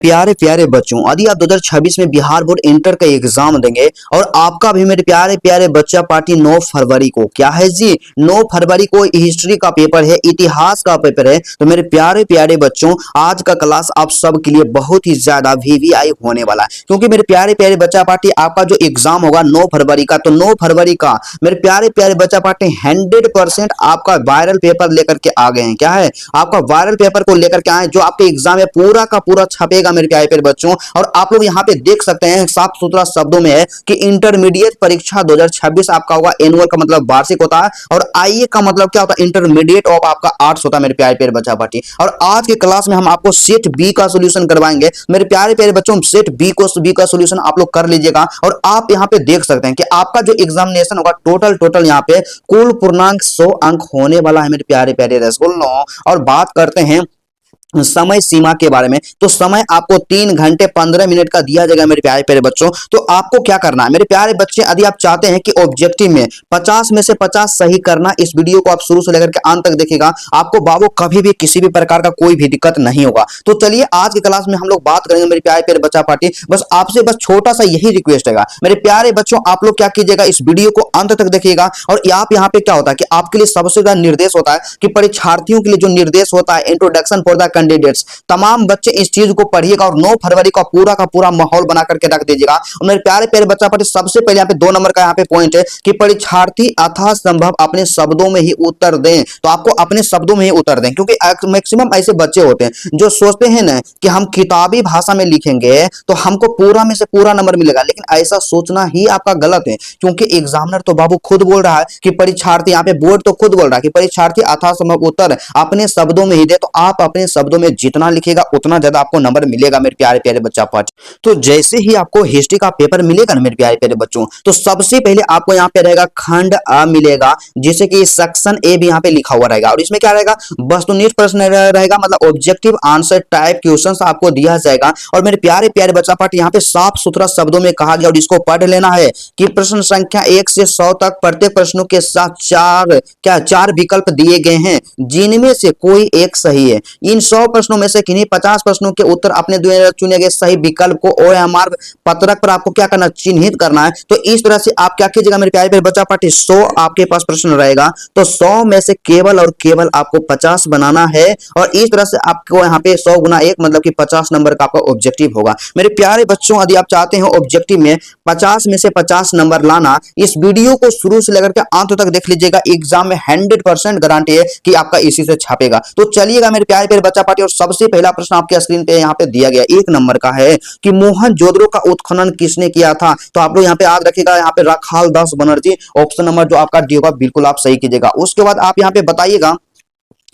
प्यारे प्यारे बच्चों, यदि आप 2026 में बिहार बोर्ड इंटर का एग्जाम देंगे और आपका भी मेरे प्यारे प्यारे बच्चा पार्टी 9 फरवरी को क्या है जी, 9 फरवरी को हिस्ट्री का पेपर है, इतिहास का पेपर है। तो मेरे प्यारे प्यारे बच्चों, आज का क्लास आप सब के लिए बहुत ही ज्यादा वीवीआई होने वाला है, क्योंकि मेरे प्यारे प्यारे बच्चा पार्टी आपका जो एग्जाम होगा 9 फरवरी का, तो 9 फरवरी का मेरे प्यारे प्यारे बच्चा पार्टी 100% आपका वायरल पेपर लेकर के आ गए हैं। क्या है, आपका वायरल पेपर को लेकर के आए, जो आपके एग्जाम है पूरा का पूरा छपेगा मेरे प्यारे प्यारे बच्चों। और आप लोग यहाँ पे देख सकते हैं, साफ सुथरा शब्दों में है कि इंटरमीडिएट परीक्षा 2026 आपका होगा। एनुअल का मतलब वार्षिक होता है, और आईए का मतलब क्या होता है, इंटरमीडिएट ऑफ आपका आर्ट्स होता है मेरे प्यारे प्यारे बच्चा पार्टी। और आज के क्लास में हम आपको सेट बी का सोल्यूशन करवाएंगे मेरे प्यारे प्यारे बच्चों। सेट बी का सोल्यूशन आप लोग कर लीजिएगा। और आप यहाँ पे देख सकते हैं कि आपका जो एग्जामिनेशन होगा टोटल यहाँ पे कुल पूर्णांक 100 अंक होने वाला है मेरे प्यारे प्यारे रसगुल्लों। और बात करते हैं समय सीमा के बारे में, तो समय आपको 3 घंटे 15 मिनट का दिया जाएगा मेरे प्यारे प्यारे बच्चों। तो आपको क्या करना है मेरे प्यारे बच्चे, यदि आप चाहते हैं कि ऑब्जेक्टिव में 50 में से 50 सही करना, इस वीडियो को आप शुरू से लेकर के अंत तक देखिएगा, आपको बाबू कभी भी किसी भी प्रकार का कोई भी दिक्कत नहीं होगा। तो चलिए आज की क्लास में हम लोग बात करेंगे मेरे प्यारे प्यारे बच्चा पार्टी। बस आपसे बस छोटा सा यही रिक्वेस्ट है मेरे प्यारे बच्चों, आप लोग क्या कीजिएगा, इस वीडियो को अंत तक देखिएगा। और आप यहाँ पे क्या होता है कि आपके लिए सबसे ज्यादा निर्देश होता है कि परीक्षार्थियों के लिए जो निर्देश होता है, इंट्रोडक्शन फॉर द कैंडिडेट्स, तमाम बच्चे इस चीज को पढ़िएगा और 9 फरवरी का पूरा माहौल बना करके रख दीजिएगा। और मेरे प्यारे प्यारे बच्चा पार्टी, सबसे पहले यहाँ पे 2 नंबर का यहाँ पे पॉइंट है कि परीक्षार्थी यथासंभव अपने शब्दों में ही उत्तर दें। तो आपको अपने शब्दों में ही उत्तर दें, क्योंकि मैक्सिमम ऐसे बच्चे होते हैं जो सोचते हैं ना कि हम किताबी भाषा में लिखेंगे तो हमको पूरा में से पूरा नंबर मिलेगा, लेकिन ऐसा सोचना ही आपका गलत है। क्योंकि एग्जामिनर तो बाबू खुद बोल रहा है कि परीक्षार्थी, यहाँ पे बोर्ड तो खुद बोल रहा है कि परीक्षार्थी यथासंभव उत्तर अपने शब्दों में ही दे। तो आप अपने शब्दों में जितना लिखेगा उतना ज्यादा आपको नंबर मिलेगा मेरे प्यारे प्यारे बच्चा पार्टी। तो जैसे ही आपको हिस्ट्री का पेपर मिलेगा ना मेरे प्यारे प्यारे बच्चों, तो सबसे पहले आपको यहाँ पे रहेगा खंड अ मिलेगा, जैसे कि सेक्शन ए भी यहाँ पे लिखा हुआ रहेगा। और इसमें क्या रहेगा, वस्तुनिष्ठ प्रश्न रहेगा, मतलब ऑब्जेक्टिव आंसर टाइप क्वेश्चन आपको दिया जाएगा। और मेरे प्यारे प्यारे बच्चा पार्टी, यहाँ पे साफ सुथरा शब्दों में कहा गया और इसको पढ़ लेना है कि प्रश्न संख्या 1 से 100 तक प्रत्येक प्रश्नों के साथ 4 विकल्प दिए गए हैं, जिनमें से कोई एक सही है। इन 100 प्रश्नों में से किन्हीं 50 प्रश्नों के उत्तर अपने द्वारा चुने गए सही विकल्प को OMR पत्रक पर आपको क्या करना, चिन्हित करना है। तो इस तरह से आप क्या कीजिएगा मेरे प्यारे प्यारे बच्चा पार्टी, 100 आपके पास प्रश्न रहेगा, तो 100 में से केवल और केवल आपको 50 बनाना है। और इस तरह से आपको यहाँ पे 100 गुना 1 मतलब कि 50 नंबर का आपका ऑब्जेक्टिव होगा। मेरे प्यारे बच्चों, यदि आप चाहते हैं ऑब्जेक्टिव में 50 में से 50 नंबर लाना, इस वीडियो को शुरू से लेकर के अंत तक देख लीजिएगा। एग्जाम में 100% गारंटी है कि आपका इसी से छापेगा। तो चलिएगा मेरे प्यारे प्यारे बच्चा पार्टी, और सबसे पहला प्रश्न आपके स्क्रीन पे यहाँ पे दिया गया 1 नंबर का है कि मोहनजोदड़ो का उत्खनन किसने किया था। तो आप लोग यहाँ पे याद रखिएगा, यहाँ पे रखाल दास बनर्जी, ऑप्शन नंबर जो आपका डी होगा बिल्कुल आप सही कीजिएगा। उसके बाद आप यहाँ पे बताइएगा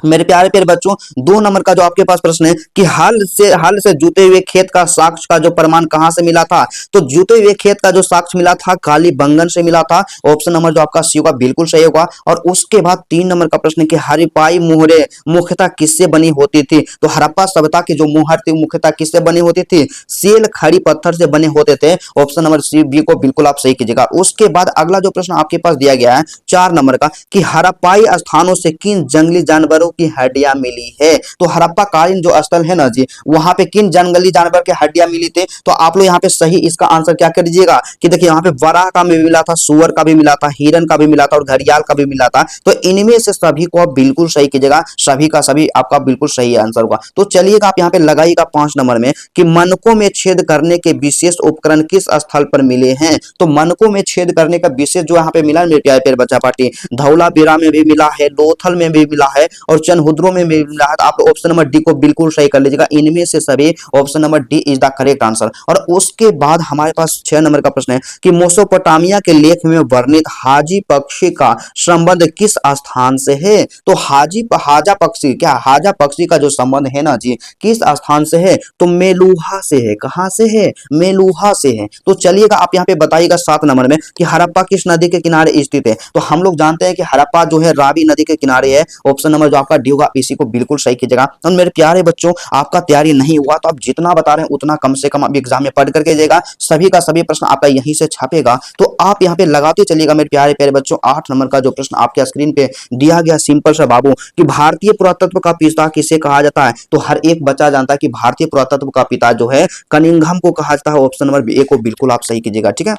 मेरे प्यारे प्यारे बच्चों, 2 नंबर का जो आपके पास प्रश्न है कि हल से जुते हुए खेत का साक्ष्य का जो प्रमाण कहां से मिला था। तो जुते हुए खेत का जो साक्ष्य मिला था कालीबंगन से मिला था, ऑप्शन नंबर जो आपका सी होगा बिल्कुल सही होगा। और उसके बाद 3 नंबर का प्रश्न कि हरिपाई मोहरे मुख्यतः किससे बनी होती थी। तो हड़प्पा सभ्यता की जो मोहर थी मुख्यतः किससे बनी होती थी, सेल खड़ी पत्थर से बने होते थे, ऑप्शन नंबर सी बी को बिल्कुल आप सही कीजिएगा। उसके बाद अगला जो प्रश्न आपके पास दिया गया है 4 नंबर का कि हड़प्पाई स्थानों से किन जंगली जानवरों की हड्डियां मिली है। तो हड़प्पा कालीन जो स्थल है ना जी, वहां पे किन जंगली जानवर के हड्डियां मिली थी। तो आप लोग यहाँ पे सही इसका आंसर क्या कर दीजिएगा कि देखिए यहाँ पे वराह का भी मिला था, सुअर का भी मिला था, हिरन का भी मिला था और घड़ियाल का भी मिला था। तो इनमें से सभी को आप बिल्कुल सही कीजिएगा, सभी का सभी आपका बिल्कुल सही आंसर होगा। तो चलिएगा आप यहाँ पे लगाइएगा 5 नंबर में कि मनकों में छेद करने के विशेष उपकरण किस स्थल पर मिले हैं। तो मनकों में छेद करने का विशेष जो यहाँ पे मिला मेरे प्यारे प्यारे बच्चा पार्टी, धौलावीरा में भी मिला है, लोथल में भी मिला है और चनहुद्रो में मिला है। आप ऑप्शन नंबर डी को बिल्कुल सही कर लीजिएगा। इनमें से सभी option number D is the correct answer. और उसके बाद हमारे पास 6 नंबर का प्रश्न है कि मेसोपोटामिया के लेख में वर्णित हाजी पक्षी का संबंध किस स्थान से है। तो हाजा पक्षी का जो संबंध है ना जी, किस स्थान से है। तो मेलुहा से है। कहां से है, मेलुहा से है। तो चलिएगा आप यहाँ पे बताइएगा 7 नंबर में कि हड़प्पा किस नदी के किनारे स्थित है। तो हम लोग जानते हैं कि हड़प्पा जो है रावी नदी के किनारे है, ऑप्शन नंबर जो आपका डी होगा, आप इसी को बिल्कुल सही कीजिएगा। और मेरे प्यारे बच्चों, आपका तैयारी नहीं हुआ तो आप जितना बता रहे हैं उतना कम से कम आप एग्जाम में पढ़ करके जाइएगा। सभी का सभी प्रश्न आपका यहीं से छपेगा, तो आप यहाँ पे लगाते चलिएगा मेरे प्यारे प्यारे बच्चों। 8 नंबर का जो प्रश्न आपके स्क्रीन पे दिया गया सिंपल सा बाबू, कि भारतीय पुरातत्व का पिता किसे कहा जाता है? तो हर एक बच्चा जानता है कि भारतीय पुरातत्व का पिता जो है कनिंघम को कहा जाता है। ऑप्शन नंबर बी को बिल्कुल आप सही कीजिएगा, ठीक है।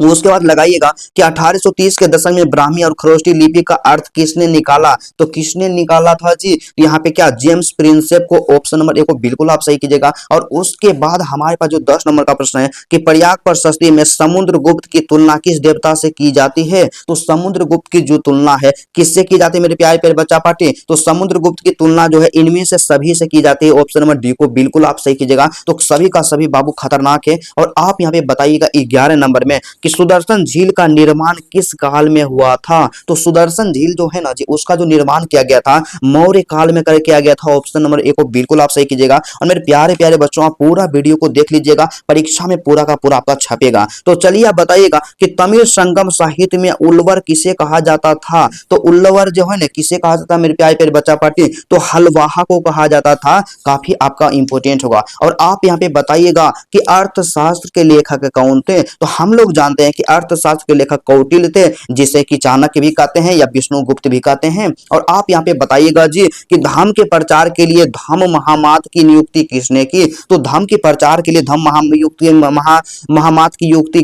उसके बाद लगाइएगा कि 1830 के दशक में ब्राह्मी और खरोष्टी लिपि का अर्थ किसने निकाला? तो किसने निकाला था जी? यहाँ पे क्या जेम्स प्रिंसेप को, ऑप्शन नंबर ए को बिल्कुल आप सही कीजिएगा। और उसके बाद हमारे पास जो 10 नंबर का प्रश्न है कि प्रयाग प्रशस्ति में समुद्रगुप्त की तुलना किस देवता से की जाती है? तो समुद्रगुप्त की जो तुलना है किससे की जाती है मेरे प्यारे प्यारे बच्चा पार्टी? तो समुद्रगुप्त की तुलना जो है इनमें से सभी से की जाती है। ऑप्शन नंबर डी को बिल्कुल आप सही कीजिएगा। तो सभी का सभी बाबू खतरनाक है। और आप यहाँ पे बताइएगा 11 नंबर में कि सुदर्शन झील का निर्माण किस काल में हुआ था? तो सुदर्शन झील जो है ना जी, उसका जो निर्माण किया गया था मौर्य काल में कर किया गया था। ऑप्शन नंबर ए को बिल्कुल आप सही कीजिएगा। और मेरे प्यारे प्यारे बच्चों, आप पूरा वीडियो को देख लीजिएगा, परीक्षा में पूरा का पूरा आपका छपेगा। तो चलिए आप बताइएगा कि तमिल संगम साहित्य में उल्वर किसे कहा जाता था? तो उल्वर जो है ना किसे कहा जाता है मेरे प्यारे प्यारे बच्चा पार्टी? तो हलवाहा को कहा जाता था। काफी आपका इंपोर्टेंट होगा। और आप यहाँ पे बताइएगा कि अर्थशास्त्र के लेखक कौन थे? तो हम लोग जानते हैं कि अर्थशास्त्र के लेखक कौटिल्य थे, जिसे कि चाणक्य भी कहते हैं या विष्णुगुप्त भी कहते हैं। और आप यहाँ पे बताइएगा जी कि धर्म के प्रचार के लिए धम्म महामात की नियुक्ति किसने की? तो धर्म के प्रचार के लिए धम्म महामात की नियुक्ति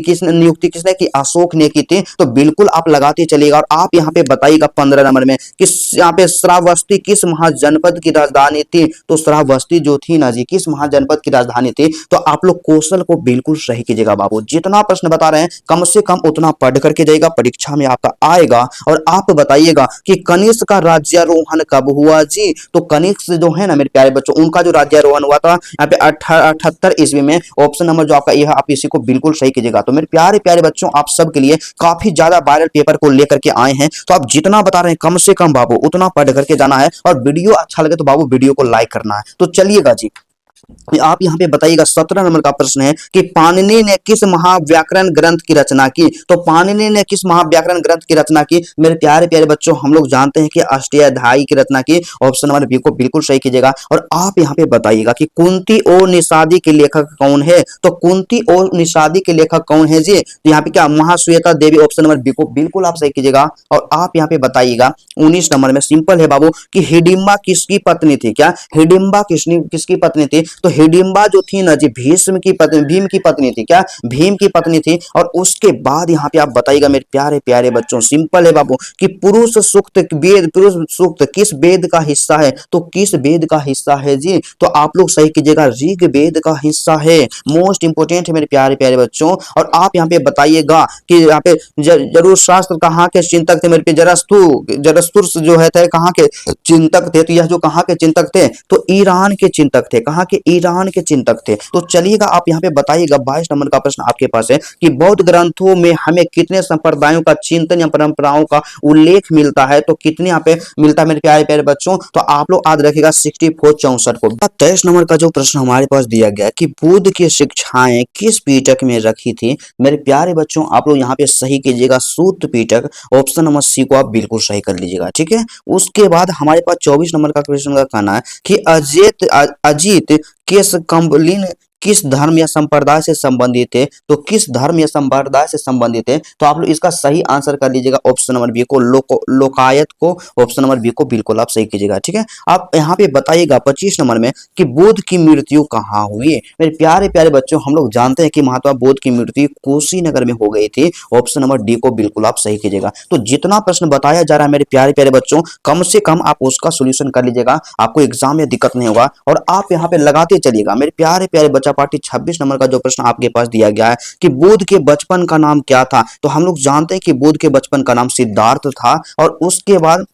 किसने की? अशोक ने की थी। तो बिल्कुल आप लगाते चलिएगा। और आप यहाँ पे बताइएगा 15 नंबर में कि यहाँ पे श्रावस्ती किस महाजनपद की राजधानी थी? तो श्रावस्ती जो थी ना जी, किस महाजनपद की राजधानी थी? तो आप लोग क्वेश्चन को बिल्कुल सही कीजिएगा बाबू। जितना प्रश्न बता रहे हैं कम से कम उतना पढ़ करके जाइएगा, परीक्षा में आपका आएगा। और आप बताइएगा कि कनिष्क का राज्यारोहण कब हुआ जी? तो कनिष्क जो है ना मेरे प्यारे बच्चों, उनका जो राज्यारोहण हुआ था यहाँ पे 78 ईस्वी में। ऑप्शन नंबर जो आपका ये है, आप इसी को बिल्कुल सही कीजिएगा। तो मेरे प्यारे प्यारे बच्चों, आप सबके लिए काफी ज्यादा वायरल पेपर को लेकर के आए हैं, तो आप जितना बता रहे हैं कम से कम बाबू उतना पढ़ करके जाना है। और वीडियो अच्छा लगे तो बाबू वीडियो को लाइक करना है। तो चलिएगा जी, आप यहाँ पे बताइएगा 17 नंबर का प्रश्न है कि पाणिनि ने किस महाव्याकरण ग्रंथ की रचना की? तो पाणिनि ने किस महाव्याकरण ग्रंथ की रचना की? मेरे प्यारे प्यारे बच्चों, हम लोग जानते हैं कि अष्टाध्यायी की रचना की। ऑप्शन नंबर बी को बिल्कुल सही कीजिएगा। और आप यहाँ पे बताइएगा कि कुंती और निषादी के लेखक कौन है? तो कुंती और निषादी के लेखक कौन है जी? तो यहाँ पे क्या महाश्वेता देवी। ऑप्शन नंबर बी को बिल्कुल आप सही कीजिएगा। और आप यहाँ पे बताइएगा 19 नंबर में, सिंपल है बाबू, कि हिडिंबा किसकी पत्नी थी? क्या हिडिंबा किसकी पत्नी थी? तो हिडिंबा जो थी ना जी, भीष्म की पत्नी, भीम की पत्नी थी। क्या भीम की पत्नी थी। और उसके बाद यहाँ पे आप बताइएगा मेरे प्यारे प्यारे बच्चों, सिंपल है बाबू, कि पुरुष सूक्त किस वेद का हिस्सा है? तो किस वेद का हिस्सा है जी? तो आप लोग सही कीजिएगा, ऋग वेद का हिस्सा है। मोस्ट इंपोर्टेंट है मेरे प्यारे प्यारे बच्चों। और आप यहाँ पे बताइएगा कि यहाँ पे जरूर शास्त्र कहाँ के चिंतक थे? मेरे पे जरस्तुर जो है थे कहाँ के चिंतक थे? तो यह जो कहाँ के चिंतक थे? तो ईरान के चिंतक थे। कहाँ के? ईरान के चिंतक थे। तो चलिएगा आप यहाँ पे बताइएगा 22 नंबर का प्रश्न आपके पास है कि बौद्ध ग्रंथों में हमें कितने संप्रदायों का चिंतन या परंपराओं का उल्लेख मिलता है? तो कितने यहाँ पे मिलता है मेरे प्यारे प्यारे बच्चों? तो आप लोग याद रखिएगा 64 को। 23 नंबर का जो प्रश्न हमारे पास दिया गया कि बुद्ध की शिक्षाएं किस पीटक में रखी थी? मेरे प्यारे बच्चों, आप लोग यहाँ पे सही कीजिएगा, सूत पीटक। ऑप्शन नंबर सी को आप बिल्कुल सही कर लीजिएगा, ठीक है। उसके बाद हमारे पास 24 नंबर का क्वेश्चन का कहना है कि अजीत किस कंबलिन किस धर्म या संप्रदाय से संबंधित है? तो किस धर्म या संप्रदाय से संबंधित है? तो आप लोग इसका सही आंसर कर लीजिएगा ऑप्शन नंबर बी को, लोकायत को। ऑप्शन नंबर बी को बिल्कुल आप सही कीजिएगा, ठीक है। आप यहाँ पे बताइएगा 25 नंबर में कि बुद्ध की मृत्यु कहाँ हुई? मेरे प्यारे प्यारे बच्चों, हम लोग जानते हैं कि महात्मा बुद्ध की मृत्यु कुशीनगर में हो गई थी। ऑप्शन नंबर डी को बिल्कुल आप सही कीजिएगा। तो जितना प्रश्न बताया जा रहा है मेरे प्यारे प्यारे बच्चों, कम से कम आप उसका सोल्यूशन कर लीजिएगा, आपको एग्जाम में दिक्कत नहीं होगा। और आप यहाँ पे लगाते चलिएगा मेरे प्यारे प्यारे बच्चा पार्टी। 26 नंबर का जो प्रश्न आपके पास दिया गया है कि बुद्ध के बचपन का नाम क्या था? तो हम लोग जानते हैं कि बुद्ध के बचपन का नाम सिद्धार्थ था। और उसके बाद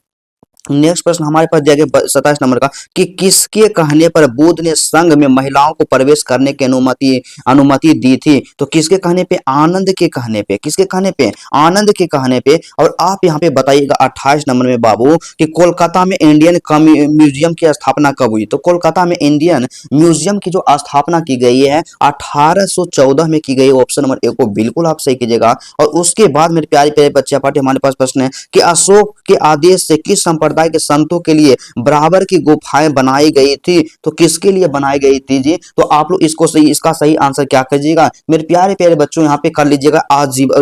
नेक्स्ट प्रश्न हमारे पास दिया गया 27 नंबर का कि किसके कहने पर बुद्ध ने संघ में महिलाओं को प्रवेश करने की अनुमति दी थी? तो किसके कहने पे? आनंद के कहने पे। किसके कहने पे? आनंद के कहने पे। और आप यहाँ पे बताइएगा 28 नंबर में बाबू कि कोलकाता में इंडियन म्यूजियम की स्थापना कब हुई? तो कोलकाता में इंडियन म्यूजियम की जो स्थापना की गई है 1814 में की गई। ऑप्शन नंबर ए को बिल्कुल आप सही कीजिएगा। और उसके बाद मेरे प्यारे प्यारे बच्चे पार्टी हमारे पास प्रश्न है कि अशोक के आदेश से किस संप्रदाय संप्रदाय के संतों के लिए बराबर की गुफाएं बनाई गई थी। तो किसके लिए बनाई गई थी जी? तो आप लोग इसका सही आंसर क्या कीजिएगा मेरे प्यारे प्यारे बच्चों, यहाँ पे कर लीजिएगा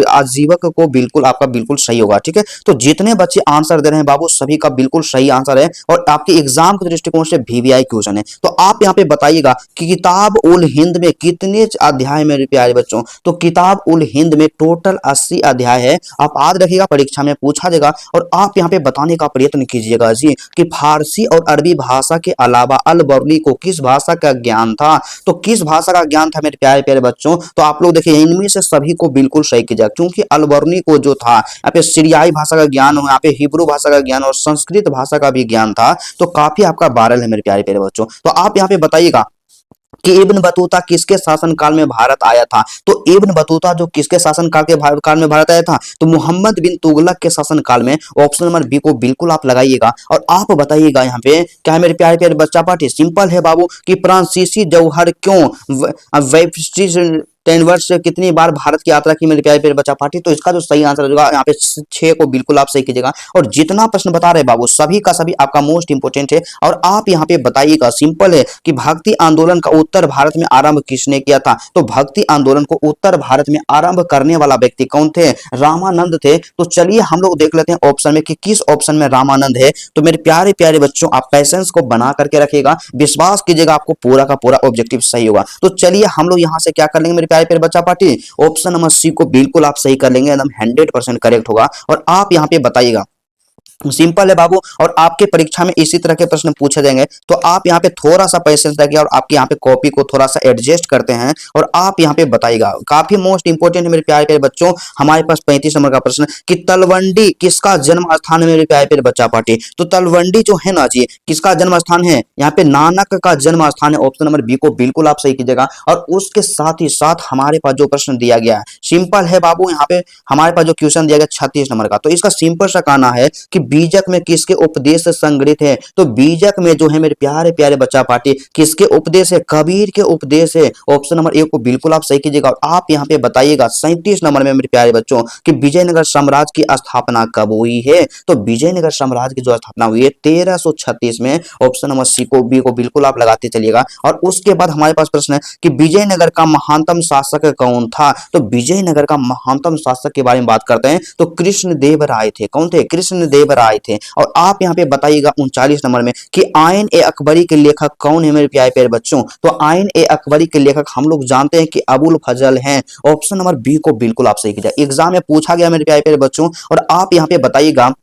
आजीवक को बिल्कुल आपका बिल्कुल सही होगा। ठीक है, तो जितने बच्चे आंसर दे रहे हैं बाबू सभी का बिल्कुल सही आंसर है और आपके एग्जाम के दृष्टिकोण से वीवीआई क्वेश्चन है। तो आप यहाँ पे बताइएगा कि किताब उल हिंद में कितने अध्याय मेरे प्यारे बच्चों? तो किताब उल हिंद में टोटल 80 अध्याय है। आप याद रखिएगा, परीक्षा में पूछा जाएगा और आप यहाँ पे बताने का प्रयत्न कीजिएगा जी कि फारसी और अरबी भाषा के अलावा अल बर्नी को किस भाषा का ज्ञान था? तो किस भाषा का ज्ञान था मेरे प्यारे प्यारे बच्चों? तो आप लोग देखिए इनमें से सभी को बिल्कुल सही कीजिएगा, क्योंकि अल बर्नी को जो था यहाँ पे सीरियाई भाषा का ज्ञान, यहाँ पे हिब्रू भाषा का ज्ञान और संस्कृत भाषा का भी ज्ञान था। तो काफी आपका 12 है मेरे प्यारे प्यारे बच्चों। तो आप यहाँ पे बताइएगा कि इब्न बतूता किसके शासन काल में भारत आया था? तो इब्न बतूता जो किसके शासन काल में भारत आया था? तो मोहम्मद बिन तुगलक के शासन काल में। ऑप्शन नंबर बी को बिल्कुल आप लगाइएगा और आप बताइएगा यहाँ पे क्या है मेरे प्यारे प्यारे बच्चा पार्टी? सिंपल है बाबू कि फ्रांसीसी जौहर क्यों वेब 10 वर्ष से कितनी बार भारत की यात्रा की मेरे प्यारे प्यारे बच्चा पार्टी? तो इसका जो सही आंसर होगा यहाँ पे 6 को बिल्कुल आप सही कीजिएगा। और जितना प्रश्न बता रहे बाबू सभी का सभी आपका मोस्ट इंपोर्टेंट है और आप यहाँ पे बताइएगा। सिंपल है कि भक्ति आंदोलन का उत्तर भारत में आरंभ किसने किया था? तो भक्ति आंदोलन को उत्तर भारत में आरंभ करने वाला व्यक्ति कौन थे? रामानंद थे। तो चलिए हम लोग देख लेते हैं ऑप्शन में कि किस ऑप्शन में रामानंद है। तो मेरे प्यारे प्यारे बच्चों आप पैसेंस को बना करके रखिएगा, विश्वास कीजिएगा, आपको पूरा का पूरा ऑब्जेक्टिव सही होगा। तो चलिए हम लोग यहाँ से क्या कर लेंगे मेरे प्यारे प्यारे बच्चा पार्टी? ऑप्शन नंबर सी को बिल्कुल आप सही कर लेंगे, एकदम 100% करेक्ट होगा। और आप यहाँ पे बताइएगा, सिंपल है बाबू और आपके परीक्षा में इसी तरह के प्रश्न पूछे जाएंगे। तो आप यहाँ पे थोड़ा सा पेशेंस रखिए और आपके यहाँ पे कॉपी को थोड़ा सा एडजस्ट करते हैं और आप यहाँ पे बताइएगा। काफी मोस्ट इंपोर्टेंट है मेरे प्यारे प्यारे बच्चों। हमारे पास 35 नंबर का प्रश्न कि तलवंडी किसका जन्म स्थान है मेरे प्यारे प्यारे बच्चा पार्टी? तो तलवंडी जो है ना जी किसका जन्म स्थान है? यहाँ पे नानक का जन्म स्थान है। ऑप्शन नंबर बी को बिल्कुल आप सही कीजिएगा। और उसके साथ ही साथ हमारे पास जो प्रश्न दिया गया है सिंपल है बाबू, यहाँ पे हमारे पास जो क्वेश्चन दिया गया 36 नंबर का, तो इसका सिंपल सा कहना है कि बीजक में किसके उपदेश संग्रहित है? तो बीजक में जो है मेरे प्यारे प्यारे बच्चा पार्टी किसके उपदेश है? कबीर के उपदेश है। ऑप्शन नंबर ए को बिल्कुल आप सही कीजिएगा। और आप यहाँ पे बताइएगा 37 नंबर में मेरे प्यारे बच्चों कि विजयनगर साम्राज्य की स्थापना कब हुई है? तो विजयनगर साम्राज्य की जो स्थापना हुई है 1336 में। ऑप्शन नंबर सी को बी को बिल्कुल आप लगाते चलिएगा। और उसके बाद हमारे पास प्रश्न है कि विजयनगर का महानतम शासक कौन था? तो विजयनगर का महानतम शासक के बारे में बात करते हैं तो कृष्णदेव राय थे। कौन थे? कृष्णदेव राय थे। और आप यहाँ पे बताइएगा 39 नंबर में कि आयन ए अकबरी के लेखक कौन है मेरे प्यारे प्यारे बच्चों? तो आयन ए अकबरी के लेखक हम लोग जानते हैं कि अबुल फजल हैं। ऑप्शन नंबर बी को बिल्कुल आप सही कीजिए। एग्जाम में पूछा गया मेरे प्यारे प्यारे बच्चों। और आप यहाँ पे बताइएगा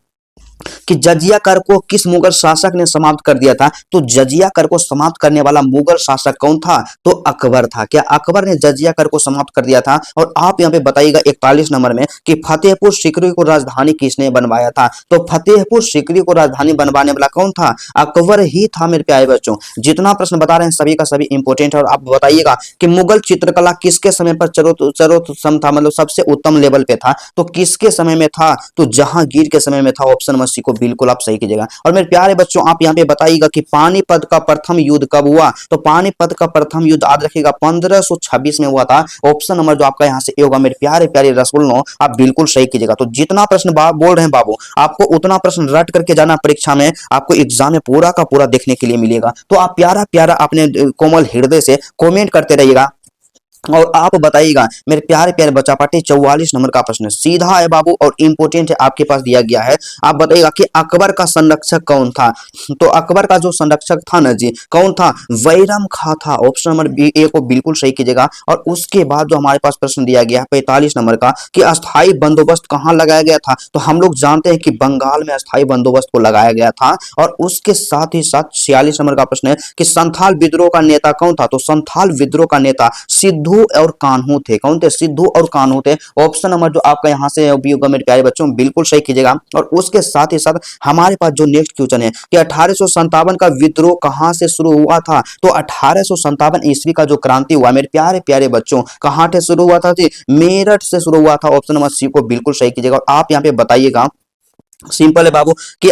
कि जजिया कर को किस मुगल शासक ने समाप्त कर दिया था? तो जजिया कर को समाप्त करने वाला मुगल शासक कौन था? तो अकबर था। क्या अकबर ने जजिया कर को समाप्त कर दिया था? और आप यहाँ पे बताइएगा 41 नंबर में कि फतेहपुर सीकरी को राजधानी किसने बनवाया था? तो फतेहपुर सीकरी को राजधानी बनवाने वाला कौन था? अकबर ही था मेरे प्यारे बच्चों। जितना प्रश्न बता रहे हैं सभी का सभी इंपोर्टेंट है। और आप बताइएगा कि मुगल चित्रकला किसके समय पर सर्वोत्तम था, मतलब सबसे उत्तम लेवल पे था? तो किसके समय में था? तो जहांगीर के समय में था। ऑप्शन नंबर सी को बिल्कुल आप सही कीजिएगा। और मेरे प्यारे बच्चों आप यहाँ पे बताइएगा कि पानीपत का प्रथम युद्ध कब हुआ? तो पानीपत का प्रथम युद्ध याद रखिएगा 1526 में हुआ था। ऑप्शन नंबर जो आपका यहाँ से ए होगा मेरे प्यारे प्यारे रसगुल्लो, आप बिल्कुल सही कीजिएगा। तो जितना प्रश्न बोल रहे हैं बाबू आपको उतना प्रश्न रट करके जाना परीक्षा में, आपको एग्जाम में पूरा का पूरा देखने के लिए मिलेगा। तो आप प्यारा प्यारा अपने कोमल हृदय से कमेंट करते रहिएगा। और आप बताइएगा मेरे प्यारे प्यारे बच्चा पार्टी 44 नंबर का प्रश्न सीधा है बाबू और इंपोर्टेंट है, आपके पास दिया गया है। आप बताइएगा कि अकबर का संरक्षक कौन था? तो अकबर का जो संरक्षक था ना जी कौन था? बैरम खां था। ऑप्शन नंबर बी ए को बिल्कुल सही कीजिएगा। और उसके बाद जो हमारे पास प्रश्न दिया गया है 45 नंबर का कि अस्थायी बंदोबस्त कहाँ लगाया गया था? तो हम लोग जानते हैं कि बंगाल में अस्थायी बंदोबस्त को लगाया गया था। और उसके साथ ही साथ 46 नंबर का प्रश्न है कि संथाल विद्रोह का नेता कौन था? तो संथाल विद्रोह का नेता सिद्धू और कान्हू थे। कौन थे? सिद्धू और कान्हू थे। ऑप्शन नंबर जो आपका यहाँ से होगा मेरे प्यारे बच्चों बिल्कुल सही कीजिएगा। और उसके साथ ही साथ हमारे पास जो नेक्स्ट क्वेश्चन है कि 1857 का विद्रोह कहां से शुरू हुआ था? तो 1857 ईस्वी का जो क्रांति हुआ मेरे प्यारे प्यारे बच्चों कहां से शुरू हुआ था? मेरठ से शुरू हुआ था। ऑप्शन नंबर सी को बिल्कुल सही कीजिएगा। और आप यहाँ पे बताइएगा सिंपल है बाबू कि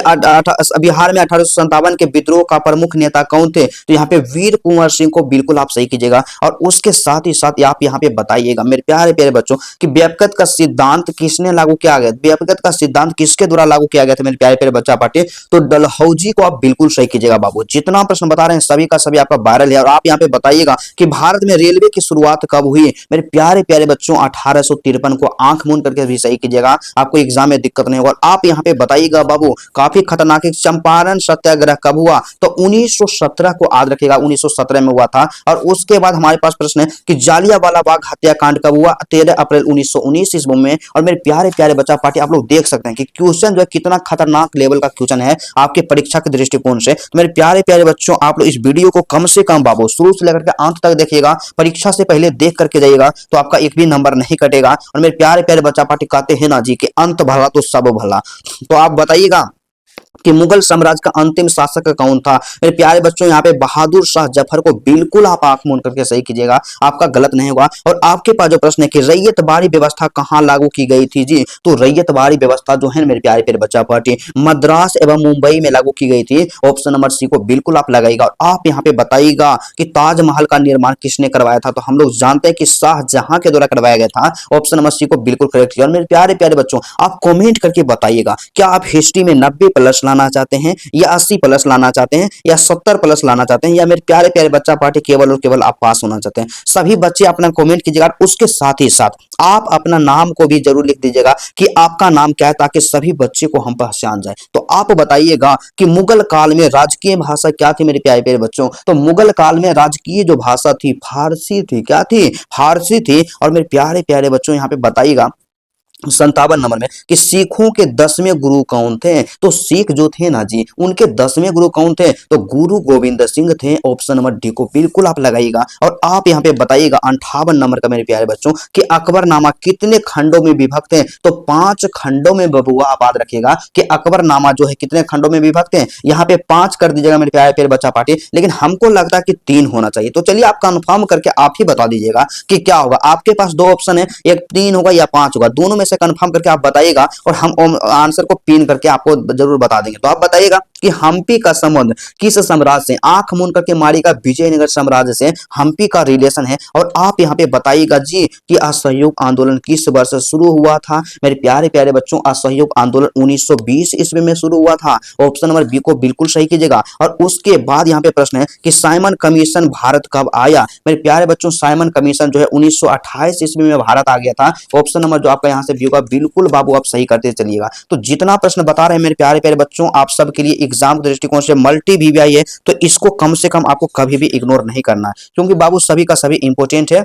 बिहार में 1857 के विद्रोह का प्रमुख नेता कौन थे? तो यहाँ पे वीर कुंवर सिंह को बिल्कुल आप सही कीजिएगा। और उसके साथ ही साथ आप यहाँ पे बताइएगा मेरे प्यारे प्यारे बच्चों कि व्यापकता का सिद्धांत किसने लागू किया गया? व्यापकता का सिद्धांत किसके द्वारा लागू किया गया था मेरे प्यारे प्यारे बच्चा पार्टी? तो डलहौजी को आप बिल्कुल सही कीजिएगा बाबू। जितना प्रश्न बता रहे हैं सभी का सभी आपका वायरल है। और आप यहाँ पे बताइएगा कि भारत में रेलवे की शुरुआत कब हुई? मेरे प्यारे प्यारे बच्चों 1853 को। आंख मूंद करके भी सही कीजिएगा, आपको एग्जाम में दिक्कत नहीं होगा। आप यहाँ पे बताइएगा बाबू काफी खतरनाक है, चंपारण सत्याग्रह कब हुआ? तो 1917 को याद रखिएगा, 1917 में हुआ था। और उसके बाद हमारे पास प्रश्न है कि जालियांवाला बाग हत्याकांड कब हुआ? 13 अप्रैल 1919 ईस्वी में। और मेरे प्यारे प्यारे बच्चा पार्टी आप लोग देख सकते हैं कि क्वेश्चन जो है कितना खतरनाक लेवल का क्वेश्चन है आपके परीक्षा के दृष्टिकोण से। तो मेरे प्यारे प्यारे बच्चों आप लोग इस वीडियो को कम से कम बाबू शुरू से लेकर के अंत तक देखिएगा, परीक्षा से पहले देख करके जाइएगा तो आपका एक भी नंबर नहीं कटेगा। और मेरे प्यारे प्यारे बच्चा पार्टी कहते हैं ना जी कि अंत भला तो सब भला। तो आप बताइएगा कि मुगल साम्राज्य का अंतिम शासक कौन था? मेरे प्यारे बच्चों यहाँ पे बहादुर शाह जफर को बिल्कुल आप आंख मूंद करके सही कीजिएगा, आपका गलत नहीं होगा। और आपके पास जो प्रश्न है कि रैयतवाड़ी व्यवस्था कहाँ लागू की गई थी जी? तो रैयतवाड़ी व्यवस्था जो है मेरे प्यारे प्यारे बच्चा पार्टी मद्रास एवं मुंबई में लागू की गई थी। ऑप्शन नंबर सी को बिल्कुल आप लगाइएगा। और आप यहाँ पे बताइएगा कि ताजमहल का निर्माण किसने करवाया था? तो हम लोग जानते हैं कि शाहजहां के द्वारा करवाया गया था। ऑप्शन नंबर सी को बिल्कुल करेक्ट किया। और मेरे प्यारे प्यारे बच्चों आप कॉमेंट करके बताइएगा क्या आप हिस्ट्री में 90 प्लस लाना चाहते हैं या 80 प्लस लाना चाहते हैं या 70 प्लस लाना चाहते हैं, या मेरे प्यारे प्यारे बच्चा पार्टी केवल और केवल आप पास होना चाहते हैं? सभी बच्चे अपना कमेंट कीजिएगा। उसके साथ ही साथ आप अपना नाम को भी जरूर लिख दीजिएगा कि आपका नाम क्या है, ताकि सभी बच्चे को हम पहचान जाए। तो आप बताइएगा कि मुगल काल में राजकीय भाषा क्या थी मेरे प्यारे प्यारे बच्चों? तो मुगल काल में राजकीय जो भाषा थी फारसी थी। क्या थी? फारसी थी। और मेरे प्यारे प्यारे बच्चों यहाँ पे बताइएगा 57 नंबर में कि सिखों के 10वें गुरु कौन थे? तो सिख जो थे ना जी उनके 10वें गुरु कौन थे? तो गुरु गोविंद सिंह थे। ऑप्शन नंबर डी को बिल्कुल आप लगाइएगा। और आप यहाँ पे बताइएगा 58 नंबर का मेरे प्यारे बच्चों कि अकबरनामा कितने खंडों में विभक्त है? तो 5 खंडों में बबुआ आप याद रखिएगा कि अकबरनामा जो है कितने खंडों में विभक्त है? यहाँ पे 5 कर दीजिएगा मेरे प्यारे प्यारे बच्चा पार्टी, लेकिन हमको लगता है कि 3 होना चाहिए। तो चलिए आप कंफर्म करके आप ही बता दीजिएगा कि क्या होगा। आपके पास 2 ऑप्शन है, एक 3 होगा या 5 होगा, दोनों में से कंफर्म करके आप बताइएगा और हम आंसर को पिन करके आपको जरूर बता देंगे। तो आप बताइएगा कि हम्पी का संबंध किस साम्राज्य से? आंख मूंद करके मारिएगा, विजयनगर साम्राज्य से हम्पी का रिलेशन है। और आप यहाँ पे बताइएगा जी कि असहयोग आंदोलन किस वर्ष शुरू हुआ था? मेरे प्यारे प्यारे बच्चों असहयोग आंदोलन 1920 ईस्वी में शुरू हुआ था। ऑप्शन नंबर बी को बिल्कुल सही कीजिएगा। और उसके बाद यहाँ पे प्रश्न है कि साइमन कमीशन भारत कब आया? मेरे प्यारे बच्चों साइमन कमीशन जो है 1928 ईस्वी में भारत आ गया था। ऑप्शन नंबर जो आपका यहाँ से भी होगा बिल्कुल बाबू आप सही करते चलिएगा। तो जितना प्रश्न बता रहे हैं मेरे प्यारे प्यारे बच्चों आप सबके लिए एग्जाम के दृष्टिकोण से मल्टी वीवीआई है, तो इसको कम से कम आपको कभी भी इग्नोर नहीं करना है, क्योंकि बाबू सभी का सभी इंपॉर्टेंट है।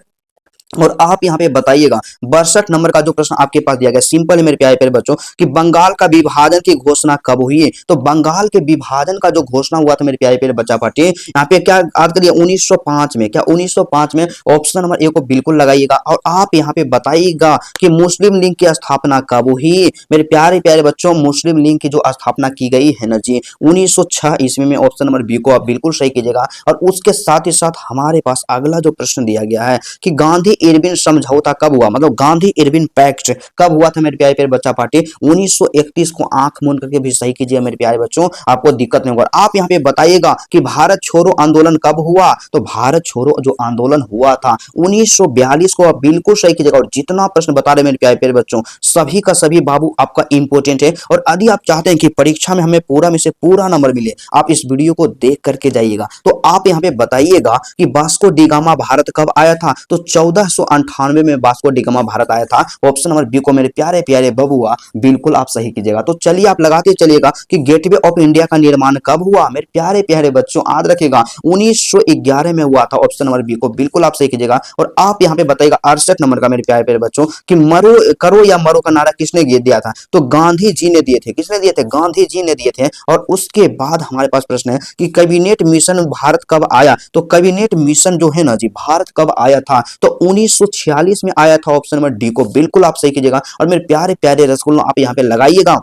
और आप यहाँ पे बताइएगा 62 नंबर का जो प्रश्न आपके पास दिया गया सिंपल है मेरे प्यारे प्यारे बच्चों कि बंगाल का विभाजन की घोषणा कब हुई? तो बंगाल के विभाजन का जो घोषणा हुआ था मेरे प्यारे प्यारे बच्चा पार्टी यहाँ पे क्या याद करिए 1905 में। क्या 1905 में? ऑप्शन नंबर ए को बिल्कुल लगाइएगा। और आप यहाँ पे बताइएगा कि मुस्लिम लीग की स्थापना कब हुई? मेरे प्यारे प्यारे बच्चों मुस्लिम लीग की जो स्थापना की गई है ना जी 1906 ईस्वी में। ऑप्शन नंबर बी को आप बिल्कुल सही कीजिएगा। और उसके साथ ही साथ हमारे पास अगला जो प्रश्न दिया गया है कि गांधी इरविन समझौता कब हुआ? मतलब गांधी इरविन पैक्ट कब हुआ था मेरे प्यारे प्यारे बच्चा पार्टी? 1931 को। आंख मूंद करके भी सही कीजिए मेरे प्यारे बच्चों, आपको दिक्कत नहीं होगा। आप यहाँ पे बताइएगा कि भारत छोड़ो आंदोलन कब हुआ? तो भारत छोड़ो जो आंदोलन हुआ था 1942 को। आप बिल्कुल सही कीजिएगा। और जितना प्रश्न बता रहे मेरे प्यारे प्यारे बच्चों सभी का सभी बाबू आपका इंपोर्टेंट है। और यदि आप चाहते हैं कि परीक्षा में हमें पूरा में से पूरा नंबर मिले आप इस वीडियो को देख करके जाइएगा। तो आप यहाँ पे बताइएगा कि वास्को डी गामा भारत कब आया था? तो 1498 में वास्को डी गामा भारत आया था। ऑप्शन नंबर बी को मेरे प्यारे प्यारे बबुआ बिल्कुल आप सही कीजिएगा। तो चलिए आप लगाते चलिएगा कि गेटवे ऑफ इंडिया का निर्माण कब हुआ? मेरे प्यारे प्यारे बच्चों याद रखिएगा 1911 में हुआ था। ऑप्शन नंबर बी को बिल्कुल आप सही कीजिएगा। और आप यहाँ पे बताइएगा 68 नंबर का मेरे प्यारे प्यारे बच्चों कि मरो करो या मरो का नारा किसने दिया था? तो गांधी जी ने दिए थे। किसने दिए थे? गांधी जी ने दिए थे। और उसके बाद हमारे पास प्रश्न है कि कैबिनेट मिशन भारत कब आया? तो कैबिनेट मिशन जो है ना जी भारत कब आया था? तो 1946 में आया था। ऑप्शन नंबर डी को बिल्कुल आप सही कीजिएगा। और मेरे प्यारे प्यारे रसगुल्ला आप यहाँ पे लगाइएगा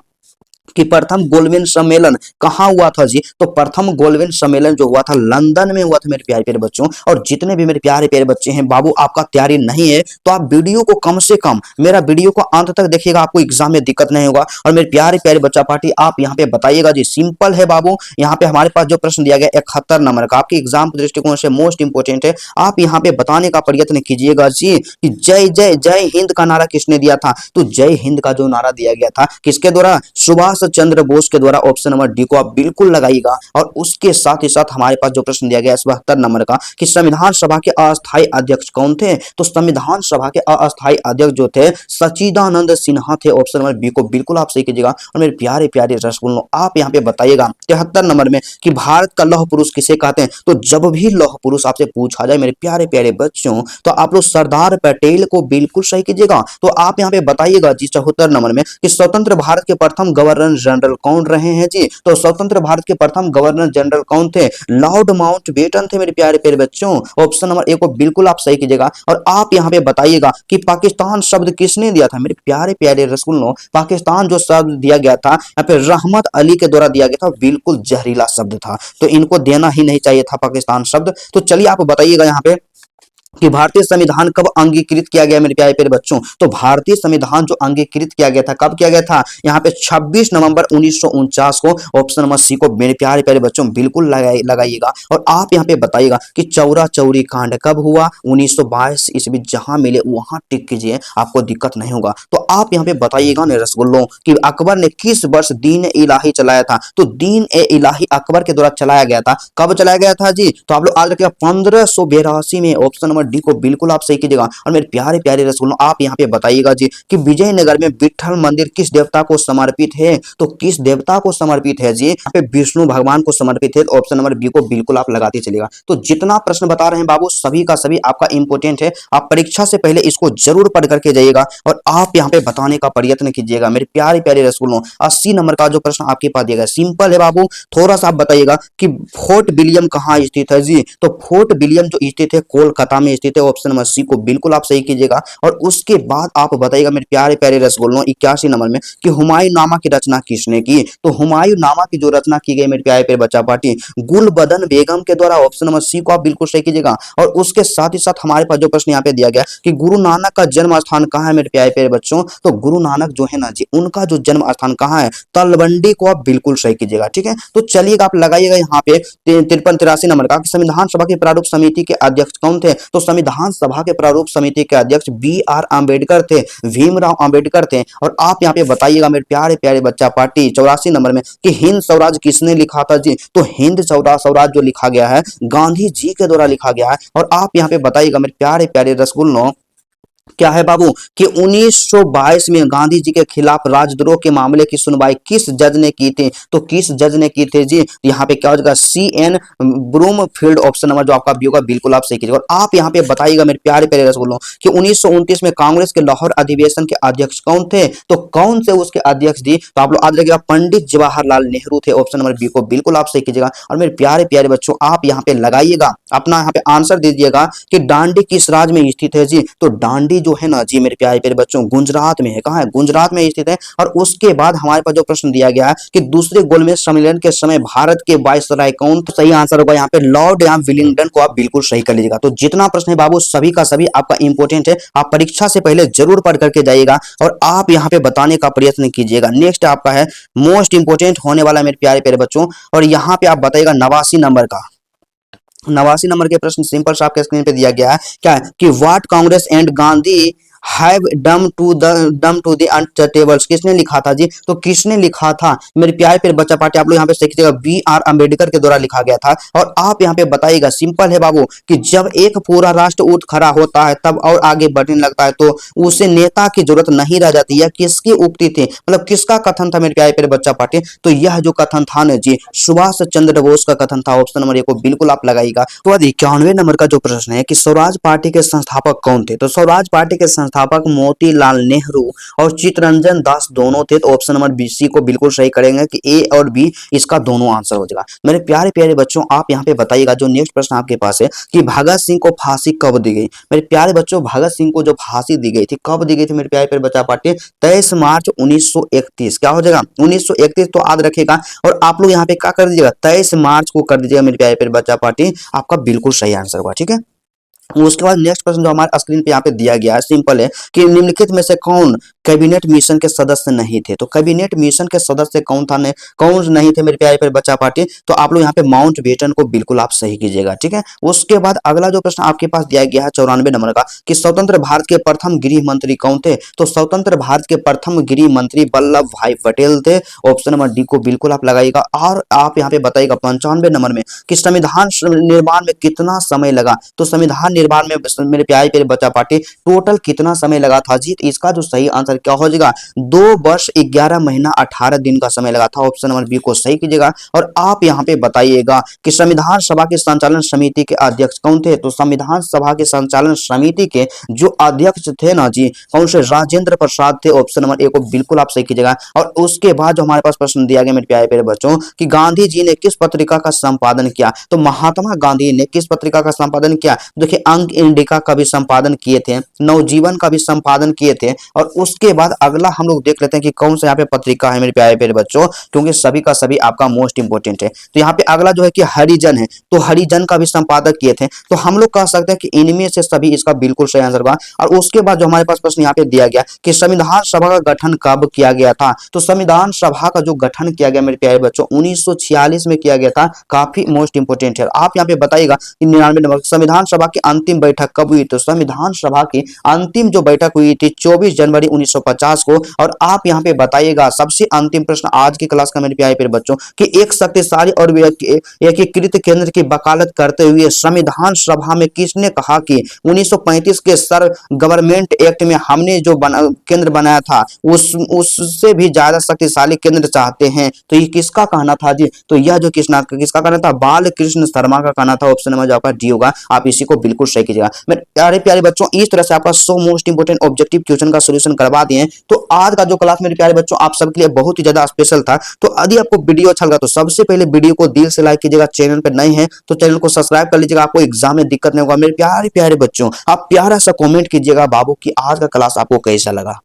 कि प्रथम गोल्डमेन सम्मेलन कहाँ हुआ था जी? तो प्रथम गोल्डमेन सम्मेलन जो हुआ था लंदन में हुआ था मेरे प्यारे प्यारे बच्चों। और जितने भी मेरे प्यारे प्यारे बच्चे हैं बाबू, आपका तैयारी नहीं है तो आप वीडियो को कम से कम, मेरा वीडियो को अंत तक देखिएगा, आपको एग्जाम में दिक्कत नहीं होगा। और मेरे प्यारे प्यारे बच्चा पार्टी, आप यहाँ पे बताइएगा जी, सिंपल है बाबू। यहाँ पे हमारे पास जो प्रश्न दिया गया 71 नंबर का, आपके एग्जाम के दृष्टिकोण से मोस्ट इंपोर्टेंट है। आप यहाँ पे बताने का प्रयत्न कीजिएगा जी कि जय जय जय हिंद का नारा किसने दिया था? तो जय हिंद का जो नारा दिया गया था किसके द्वारा? सुभाष चंद्र बोस के द्वारा। ऑप्शन नंबर डी को आप बिल्कुल लगाइएगा। और उसके साथ ही साथ हमारे पास जो प्रश्न दिया गया है 72 नंबर का कि संविधान सभा के अस्थायी अध्यक्ष कौन थे? तो संविधान सभा के अस्थायी अध्यक्ष जो थे सच्चिदानंद सिन्हा थे। ऑप्शन नंबर बी को बिल्कुल आप सही कीजिएगा। और मेरे प्यारे प्यारे रसगुल्लों, आप यहाँ पे बताइएगा 73 नंबर में कि भारत का लौह पुरुष किसे कहते हैं? तो जब भी लौह पुरुष आपसे पूछा जाए मेरे प्यारे प्यारे बच्चों, तो आप लोग सरदार पटेल को बिल्कुल सही कीजिएगा। तो आप यहाँ पे बताइएगा जी 74 नंबर में कि स्वतंत्र भारत के प्रथम गवर्नर जनरल कौन रहे हैं जी? तो स्वतंत्र भारत के प्रथम गवर्नर जनरल कौन थे? लॉर्ड माउंटबेटन थे मेरे प्यारे प्यारे बच्चों। ऑप्शन नंबर ए को बिल्कुल आप सही कीजिएगा। और आप यहाँ पे बताइएगा कि पाकिस्तान शब्द किसने दिया था? मेरे प्यारे प्यारे रसगुल्लों, पाकिस्तान जो शब्द दिया गया था यहाँ पे रहमत अली के द्वारा दिया गया था, बिल्कुल जहरीला शब्द था, तो इनको देना ही नहीं चाहिए था पाकिस्तान शब्द। तो चलिए आप बताइएगा यहाँ पे कि भारतीय संविधान कब अंगीकृत किया गया मेरे प्यारे प्यारे बच्चों? तो भारतीय संविधान जो अंगीकृत किया गया था, कब किया गया था? यहाँ पे 26 नवंबर 1949 को। ऑप्शन नंबर सी को मेरे प्यारे प्यारे बच्चों बिल्कुल लगाइएगा। और आप यहाँ पे बताइएगा कि चौरा चौरी कांड कब हुआ? 1922 ईस्वी। जहां मिले वहां टिक कीजिए, आपको दिक्कत नहीं होगा। तो आप यहाँ पे बताइएगा ने रसगुल्लों कि अकबर ने किस वर्ष दीन ए इलाही चलाया था? तो दीन ए इलाही अकबर के द्वारा चलाया गया था। कब चलाया गया था जी? तो आप लोग आज रखिएगा 1582 में। ऑप्शन नंबर डी को बिल्कुल आप सही कीजिएगा। और मेरे प्यारे प्यारे रसगुल्लों, आप यहाँ पे बताइएगा जी कि विजयनगर में विठल मंदिर किस देवता को समर्पित है? तो किस देवता को समर्पित है जी? यहाँ पे विष्णु भगवान को समर्पित है। ऑप्शन नंबर बी को बिल्कुल आप लगाते चलिएगा। तो जितना प्रश्न बता रहे हैं बाबू, सभी का सभी आपका इंपोर्टेंट है। आप परीक्षा से पहले इसको जरूर पढ़ करके जाइएगा और आप यहाँ पे बताने का प्रयत्न कीजिएगा मेरे प्यारे प्यारे रसगुल्लों। 80 नंबर का जो प्रश्न आपके पास दिया गया सिंपल है बाबू। थोड़ा सा आप बताइएगा कि फोर्ट विलियम कहाँ स्थित है जी? तो फोर्ट विलियम जो स्थित है कोलकाता में स्थित है। ऑप्शन नंबर सी को बिल्कुल आप सही कीजिएगा। और उसके बाद आप बताइएगा मेरे प्यारे प्यारे रसगुल्लों 81 नंबर में कि हुमायूं नामा की रचना किसने की? तो हुमायूं नामा की जो रचना की गई मेरे प्यारे प्यारे बच्चा पार्टी गुलबदन बेगम के द्वारा। ऑप्शन नंबर सी को आप बिल्कुल सही कीजिएगा। और उसके साथ ही साथ हमारे पास जो प्रश्न यहाँ पे दिया गया कि गुरु नानक का जन्म स्थान कहाँ है मेरे प्यारे प्यारे बच्चों? तो गुरु नानक जो है ना जी, उनका जो जन्म स्थान कहाँ है? तलवंडी को आप बिल्कुल सही कीजिएगा। ठीक है, तो चलिएगा आप लगाइएगा यहाँ पे 53-83 नंबर का कि संविधान सभा की प्रारूप समिति के अध्यक्ष कौन थे? तो संविधान सभा के प्रारूप समिति के अध्यक्ष बी.आर. अम्बेडकर थे, भीमराव अम्बेडकर थे। और आप यहाँ पे बताइएगा मेरे प्यारे प्यारे बच्चा पार्टी 84 नंबर में कि हिंद स्वराज किसने लिखा था जी? तो हिंद स्वराज जो लिखा गया है गांधी जी के द्वारा लिखा गया है। और आप यहाँ पे बताइएगा मेरे प्यारे प्यारे रसगुल्लों क्या है बाबू कि 1922 में गांधी जी के खिलाफ राजद्रोह के मामले की सुनवाई किस जज ने की थी? तो किस जज ने की थी जी? यहाँ पे क्या हो जाएगा? C.N. ब्रूमफील्ड। ऑप्शन नंबर जो आपका बी होगा बिल्कुल आप सही कीजिएगा। और आप यहाँ पे बताइएगा मेरे प्यारे प्यारे रसगुल्लों कि 1929 में कांग्रेस के लाहौर अधिवेशन के अध्यक्ष कौन थे? तो कौन से उसके अध्यक्ष जी? तो आप लोग याद रखिएगा पंडित जवाहरलाल नेहरू थे। ऑप्शन नंबर बी को बिल्कुल आप सही कीजिएगा। और मेरे प्यारे प्यारे बच्चों, आप यहाँ पे लगाइएगा, अपना यहाँ पे आंसर दीजिएगा कि दांडी किस राज्य में स्थित है जी? तो दांडी जो है ना जी मेरे प्यारे प्यारे बच्चों गुजरात में है। कहाँ है? गुजरात में स्थित है। और उसके बाद हमारे पास जो प्रश्न दिया गया है कि दूसरे गोलमेज सम्मेलन के समय भारत के वायसराय कौन? तो सही आंसर होगा यहाँ पे लॉर्ड विलिंगडन को आप बिल्कुल सही कर लीजिएगा। तो जितना प्रश्न है बाबू सभी का सभी आपका इंपोर्टेंट है। आप परीक्षा से पहले जरूर पढ़ करके जाइएगा और आप यहाँ पे बताने का प्रयत्न कीजिएगा। नेक्स्ट आपका है मोस्ट इंपोर्टेंट होने वाला मेरे प्यारे प्यारे बच्चों, और यहाँ पे आप बताइएगा 89 नंबर का। 89 नंबर के प्रश्न सिंपल सा आपके स्क्रीन पे दिया गया है क्या है कि what Congress and Gandhi have डम टू द अनटचेबल्स। किसने लिखा था जी? तो किसने लिखा था मेरे प्यारे प्यारे बच्चा पार्टी? आप लोग यहाँ पे सीखिएगा बी.आर. अम्बेडकर के द्वारा लिखा गया था। और आप यहाँ पे बताइएगा सिंपल है बाबू कि जब एक पूरा राष्ट्र उठ खड़ा होता है तब और आगे बढ़ने लगता है तो उसे नेता की जरूरत नहीं रह जाती। यह किसकी उक्ति थी? मतलब किसका कथन था मेरे प्यारे प्यारे बच्चा पार्टी? तो यह जो कथन था ना जी सुभाष चंद्र बोस का कथन था। ऑप्शन नंबर ए को बिल्कुल आप लगाइएगा। तो 91 नंबर का जो प्रश्न है कि स्वराज पार्टी के संस्थापक कौन थे? तो स्वराज पार्टी के संस्थापक मोतीलाल नेहरू और चित्तरंजन दास दोनों थे। तो ऑप्शन नंबर बी सी को बिल्कुल सही करेंगे कि ए और बी इसका दोनों आंसर हो जाएगा। मेरे प्यारे प्यारे बच्चों, आप यहाँ पे बताइएगा जो नेक्स्ट प्रश्न आपके पास है कि भगत सिंह को फांसी कब दी गई। मेरे प्यारे बच्चों, भगत सिंह को जो फांसी दी गई थी कब दी गई थी मेरे प्यारे प्यारे बच्चा पार्टी? 23 मार्च 1931। क्या हो जाएगा? 1931 तो याद रखेगा। और आप लोग यहाँ पे क्या कर दीजिएगा? 23 मार्च को कर दीजिएगा मेरे प्यारे प्यारे बच्चा पार्टी, आपका बिल्कुल सही आंसर होगा। ठीक है, उसके बाद नेक्स्ट क्वेश्चन जो हमारे स्क्रीन पे यहाँ पे दिया गया है सिंपल है कि निम्नलिखित में से कौन कैबिनेट मिशन के सदस्य नहीं थे। तो कैबिनेट मिशन के सदस्य कौन था, ने कौन नहीं थे मेरे प्यारे प्यारे बच्चा पार्टी? तो आप लोग यहाँ पे माउंट बेटन को बिल्कुल आप सही कीजिएगा। ठीक है, उसके बाद अगला जो प्रश्न आपके पास दिया गया है 94 नंबर का कि स्वतंत्र भारत के प्रथम गृह मंत्री कौन थे। तो स्वतंत्र भारत के प्रथम गृह मंत्री वल्लभ भाई पटेल थे। ऑप्शन नंबर डी को बिल्कुल आप लगाइएगा। और आप यहाँ पे बताइएगा 95 नंबर में कि संविधान निर्माण में कितना समय लगा। तो संविधान निर्माण में मेरे प्यारे प्यारे बच्चा पार्टी टोटल कितना समय लगा था जी? तो इसका जो सही आंसर क्या हो जाएगा? 2 वर्ष 11 महीना 18 दिन का समय लगा था। ऑप्शन नंबर बी को सही कीजिएगा। और आप यहाँ पे बताइएगा कि संविधान सभा के संचालन समिति के अध्यक्ष कौन थे। तो संविधान सभा के संचालन समिति के जो अध्यक्ष थे ना जी, कौन से? राजेंद्र प्रसाद थे। ऑप्शन नंबर ए को बिल्कुल आप सही कीजिएगा। और उसके बाद जो हमारे पास प्रश्न दिया गया मेरे प्यारे प्यारे बच्चों कि गांधी जी ने किस पत्रिका का संपादन किया। तो महात्मा गांधी ने किस पत्रिका का संपादन किया? देखिए, अंक इंडिका का भी संपादन किए थे, नवजीवन का भी संपादन किए थे। और उसके बाद अगला हम लोग देख लेते हैं कि कौन सा यहाँ पे पत्रिका है मेरे प्यारे प्यारे बच्चों, क्योंकि सभी का सभी आपका मोस्ट इंपोर्टेंट है। तो यहाँ पे अगला जो है कि हरिजन है, तो हरिजन का भी संपादक किए थे। तो हम लोग कह सकते हैं कि इनमें से सभी इसका बिल्कुल सही आंसर होगा। और उसके बाद जो हमारे पास प्रश्न यहाँ पे दिया गया कि संविधान सभा का गठन कब किया गया था। तो संविधान सभा का जो गठन किया गया मेरे प्यारे बच्चों 1946 में किया गया था। काफी मोस्ट इंपोर्टेंट है। आप यहाँ पे बताइएगा कि 99 नंबर संविधान सभा की अंतिम बैठक कब हुई। तो संविधान सभा की अंतिम जो बैठक हुई थी 24 जनवरी 1950 को। और आप यहाँ पे बताइएगा सबसे अंतिम प्रश्न आज की क्लास का मेरे प्यारे प्यारे बच्चों कि एक शक्तिशाली और एकीकृत केंद्र की वकालत करते हुए संविधान सभा में किसने कहा कि 1935 के सर गवर्नमेंट एक्ट में हमने जो केंद्र बनाया था उससे भी ज्यादा शक्तिशाली केंद्र चाहते हैं। तो ये किसका कहना था जी? तो यह जो किसका कहना था? बाल कृष्ण शर्मा का कहना था। ऑप्शन नंबर जो आपका डी होगा। आप इसी को बिल्कुल सही कीजिएगा। मेरे प्यारे प्यारे बच्चों, इस तरह से आपका 100 मोस्ट इंपोर्टेंट ऑब्जेक्टिव क्वेश्चन का सॉल्यूशन करवा दिए। तो आज का जो क्लास मेरे प्यारे बच्चों आप सबके लिए बहुत ही ज्यादा स्पेशल था। तो यदि आपको वीडियो अच्छा लगा तो सबसे पहले वीडियो को दिल से लाइक कीजिएगा। चैनल पर नए हैं तो चैनल को सब्सक्राइब कर लीजिएगा। आपको एग्जाम में दिक्कत नहीं होगा। मेरे प्यारे प्यारे बच्चों, आप प्यारा सा कमेंट कीजिएगा बाबू की आज का क्लास आपको कैसा लगा।